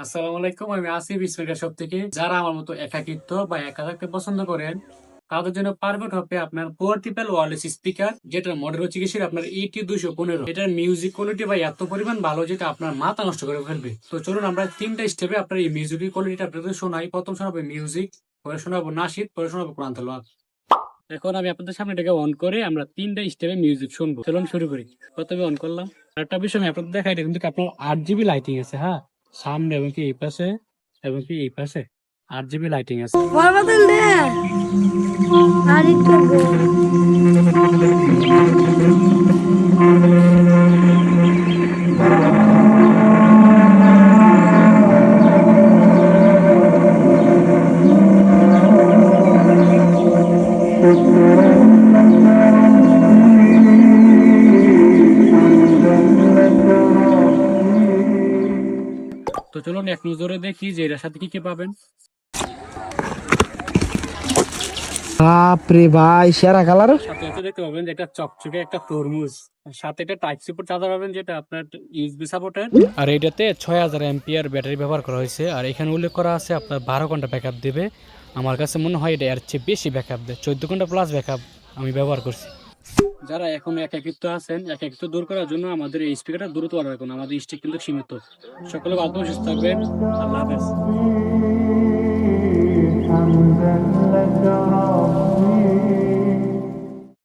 আসসালামু আলাইকুম। আমি আসিফ স্পিকার শপ থেকে। যারা আমার মতো একাকিত্ব বা একা থাকতে পছন্দ করেন, তাদের জন্য পারফেক্ট হবে আপনার পোর্টেবল ওয়্যারলেস স্পিকার, যেটার মডেল হচ্ছে কি আপনার ET 215। এটার মিউজিক কোয়ালিটি বা এত পরিমাণ ভালো যেটা আপনার মাথা নষ্ট করে ফেলবে। তো চলুন আমরা 3টা স্টেপে আপনার এই মিউজিকের কোয়ালিটিটা আপনাদের শোনাই। প্রথম শোনাবো মিউজিক, পরে শোনাবো নাশিদ, পরে শোনাবো কোরআন তেলাওয়াত। এখন আমি আপনাদের সামনে এটাকে অন করে আমরা 3টা স্টেপে মিউজিক শুনবো। চলুন শুরু করি। প্রথমে অন করলাম। একটা বিষয় আমি আপনাদের দেখাই, এটা কিন্তু আপনার 8 GB লাইটিং আছে, হ্যাঁ, সামনে এবং কি এই পাশে এবং কি এই পাশে 8 GB লাইটিং আছে। বলবাদল দে আর একটু তো চলুন এক নজরে দেখি যে এটার সাথে কি কি পাবেন। বাপরে ভাই সেরা কালার। সাথে সাথে দেখতে পাবেন যে একটা চকচকে একটা তরমুজ, সাথে একটা টাইপ সি পোর্ট চার্জার পাবেন, যেটা আপনার USB সাপোর্টেড। আর এটাতে 6000 এমপিআর ব্যাটারি ব্যবহার করা হয়েছে। আর এখানে উল্লেখ করা আছে আপনার 12 ঘন্টা ব্যাকআপ দেবে। আমার কাছে মনে হয় এটা এর চেয়ে বেশি ব্যাকআপ দেয়, 14 ঘন্টা প্লাস ব্যাকআপ আমি ব্যবহার করছি। যারা এখন একাকিত্ব আছেন, একাকিত্ব দূর করার জন্য আমাদের এই স্পিকারটা দ্রুত অর্ডার রাখুন। আমাদের স্টিক কিন্তু সীমিত। সকলে ভালো সুস্থ থাকবেন। আল্লাহ হাফেজ।